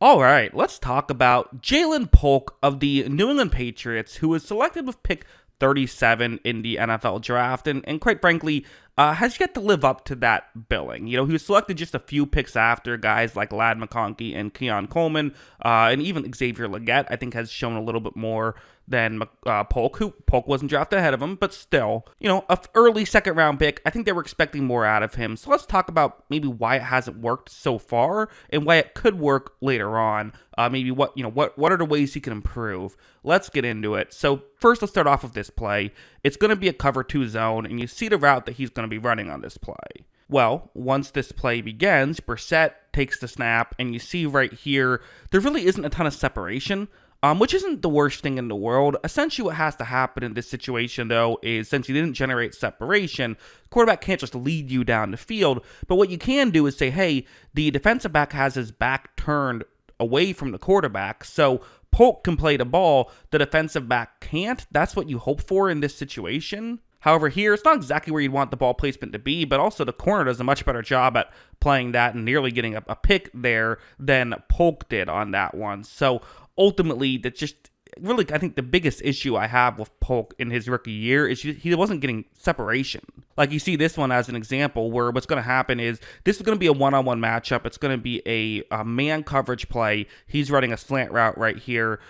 All right, let's talk about Ja'Lynn Polk of the New England Patriots, who was selected with pick 37 in the NFL draft, and quite frankly, has yet to live up to that billing. He was selected just a few picks after guys like Ladd McConkey and Keon Coleman, and even Xavier Legette, I think, has shown a little bit more than Polk, who Polk wasn't drafted ahead of him, but still, a early second round pick. I think they were expecting more out of him. So let's talk about maybe why it hasn't worked so far and why it could work later on. Maybe what are the ways he can improve? Let's get into it. So first, let's start off with this play. It's going to be a cover 2 zone, and you see the route that he's going to be running on this play. Well, once this play begins, Brissett takes the snap, and you see right here, there really isn't a ton of separation. Which isn't the worst thing in the world. Essentially, what has to happen in this situation, though, is since you didn't generate separation, the quarterback can't just lead you down the field. But what you can do is say, hey, the defensive back has his back turned away from the quarterback, so Polk can play the ball. The defensive back can't. That's what you hope for in this situation. However, here, it's not exactly where you'd want the ball placement to be, but also the corner does a much better job at playing that and nearly getting a pick there than Polk did on that one. So ultimately, that's just really, I think the biggest issue I have with Polk in his rookie year is he wasn't getting separation. Like you see this one as an example where what's going to happen is this is going to be a one-on-one matchup. It's going to be a man coverage play. He's running a slant route right here.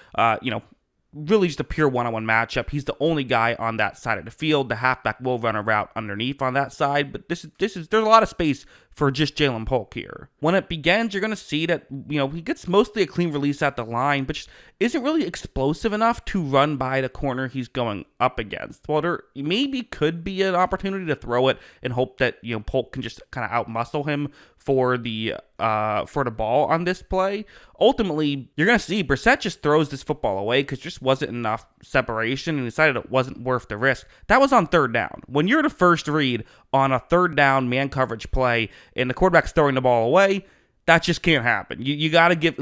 Really just a pure one-on-one matchup. He's the only guy on that side of the field. The halfback will run a route underneath on that side, but there's a lot of space for just Ja'Lynn Polk here. When it begins, you're going to see that, he gets mostly a clean release at the line, but just isn't really explosive enough to run by the corner he's going up against. Well, there maybe could be an opportunity to throw it and hope that, Polk can just kind of outmuscle him for the ball on this play. Ultimately, you're going to see Brissett just throws this football away because just wasn't enough separation and decided it wasn't worth the risk. That was on third down. When you're the first read on a third down man coverage play and the quarterback's throwing the ball away, that just can't happen. You got to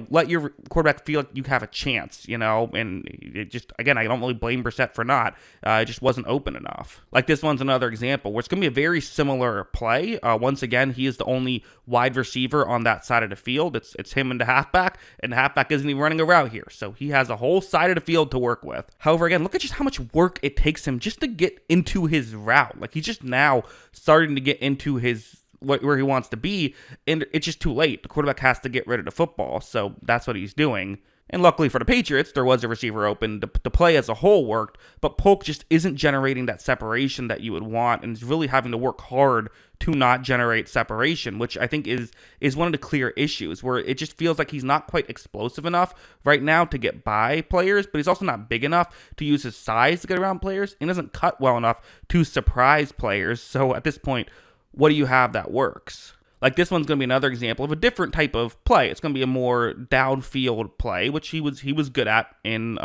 let your quarterback feel like you have a chance, and it just, again, I don't really blame Brissett for not. It just wasn't open enough. Like this one's another example where it's going to be a very similar play. Once again, he is the only wide receiver on that side of the field. It's him and the halfback isn't even running a route here. So he has a whole side of the field to work with. However, again, look at just how much work it takes him just to get into his route. Like he's just now starting to get into where he wants to be, and it's just too late. The quarterback has to get rid of the football, so that's what he's doing. And luckily for the Patriots, there was a receiver open. The play as a whole worked, but Polk just isn't generating that separation that you would want, and is really having to work hard to not generate separation, which I think is one of the clear issues, where it just feels like he's not quite explosive enough right now to get by players, but he's also not big enough to use his size to get around players, and doesn't cut well enough to surprise players. So at this point, what do you have that works? Like this one's going to be another example of a different type of play. It's going to be a more downfield play, which he was good at in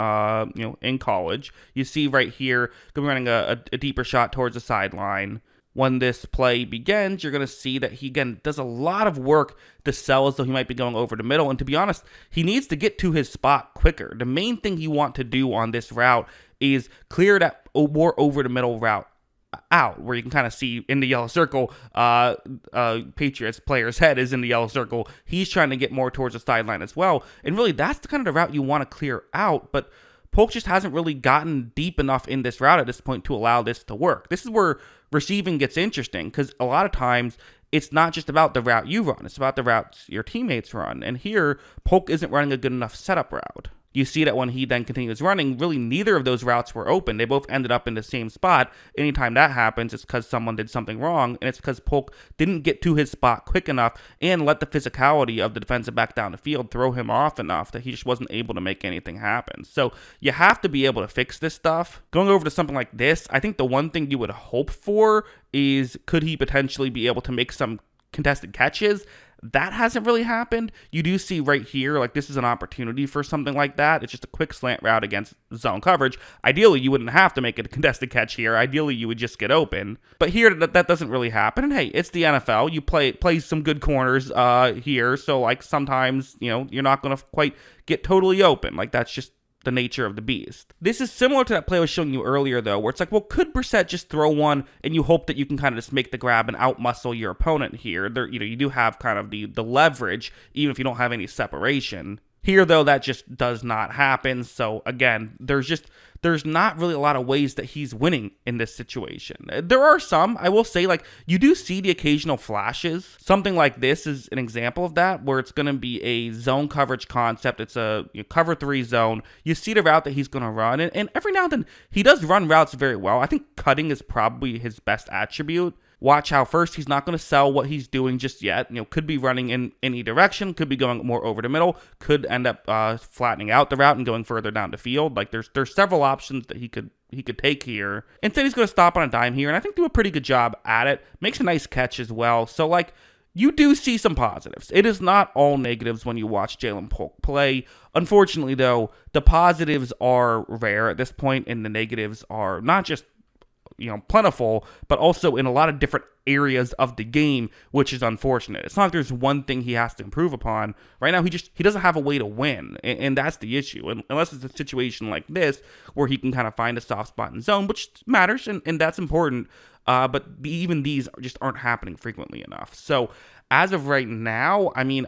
college. You see right here, going to be running a deeper shot towards the sideline. When this play begins, you're going to see that he, again, does a lot of work to sell as though he might be going over the middle. And to be honest, he needs to get to his spot quicker. The main thing you want to do on this route is clear that more over the middle route out, where you can kind of see in the yellow circle, Patriots player's head is in the yellow circle. He's trying to get more towards the sideline as well. And really, that's the kind of the route you want to clear out. But Polk just hasn't really gotten deep enough in this route at this point to allow this to work. This is where receiving gets interesting, because a lot of times it's not just about the route you run. It's about the routes your teammates run. And here, Polk isn't running a good enough setup route. You see that when he then continues running, really neither of those routes were open. They both ended up in the same spot. Anytime that happens, it's because someone did something wrong, and it's because Polk didn't get to his spot quick enough and let the physicality of the defensive back down the field throw him off enough that he just wasn't able to make anything happen. So you have to be able to fix this stuff. Going over to something like this, I think the one thing you would hope for is, could he potentially be able to make some contested catches? That hasn't really happened. You do see right here, like this is an opportunity for something like that. It's just a quick slant route against zone coverage. Ideally, you wouldn't have to make a contested catch here. Ideally, you would just get open. But here, that doesn't really happen. And hey, it's the NFL. You play some good corners here. So like sometimes, you're not going to quite get totally open. Like that's just the nature of the beast. This is similar to that play I was showing you earlier, though, where it's like, well, could Brissett just throw one and you hope that you can kind of just make the grab and outmuscle your opponent here? There, you do have kind of the leverage, even if you don't have any separation. Here, though, that just does not happen. So, again, there's not really a lot of ways that he's winning in this situation. There are some, I will say, like, you do see the occasional flashes. Something like this is an example of that, where it's going to be a zone coverage concept. It's a cover 3 zone. You see the route that he's going to run, and every now and then, he does run routes very well. I think cutting is probably his best attribute. Watch how first he's not going to sell what he's doing just yet. Could be running in any direction, could be going more over the middle, could end up flattening out the route and going further down the field. Like there's several options that he could take here. Instead, he's going to stop on a dime here, and I think do a pretty good job at it. Makes a nice catch as well. So like you do see some positives. It is not all negatives when you watch Ja'Lynn Polk play. Unfortunately, though, the positives are rare at this point, and the negatives are not just plentiful, but also in a lot of different areas of the game, which is unfortunate. It's not like there's one thing he has to improve upon. Right now, he doesn't have a way to win, and that's the issue. And unless it's a situation like this, where he can kind of find a soft spot in zone, which matters, and that's important, but even these just aren't happening frequently enough. So, as of right now, I mean,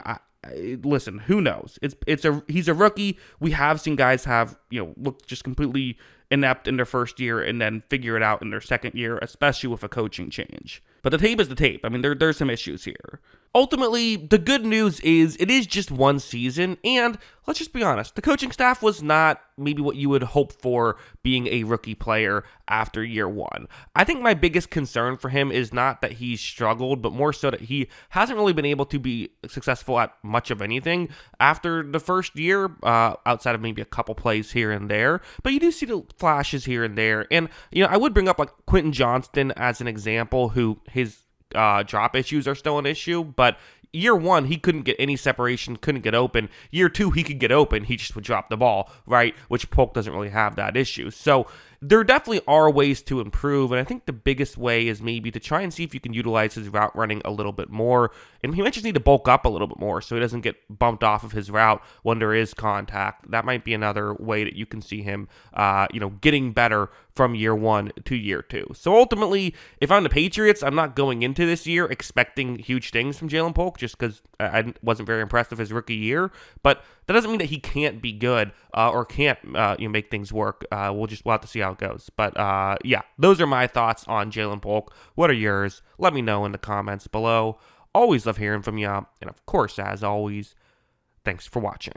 listen, who knows? He's a rookie. We have seen guys have look just completely inept in their first year and then figure it out in their second year, especially with a coaching change. But the tape is the tape. I mean, there's some issues here. Ultimately, the good news is it is just one season, and let's just be honest, the coaching staff was not maybe what you would hope for being a rookie player after year one. I think my biggest concern for him is not that he's struggled, but more so that he hasn't really been able to be successful at much of anything after the first year, outside of maybe a couple plays here and there. But you do see the flashes here and there, and I would bring up like Quentin Johnston as an example, who his drop issues are still an issue, but year one, he couldn't get any separation, couldn't get open. Year two, he could get open, he just would drop the ball, right? Which Polk doesn't really have that issue. So there definitely are ways to improve, and I think the biggest way is maybe to try and see if you can utilize his route running a little bit more, and he might just need to bulk up a little bit more so he doesn't get bumped off of his route when there is contact. That might be another way that you can see him, getting better from year one to year two. So ultimately, if I'm the Patriots, I'm not going into this year expecting huge things from Ja'Lynn Polk, just because I wasn't very impressed with his rookie year, but that doesn't mean that he can't be good or can't make things work. We'll have to see how it goes. But yeah, those are my thoughts on Ja'Lynn Polk. What are yours? Let me know in the comments below. Always love hearing from you. And of course, as always, thanks for watching.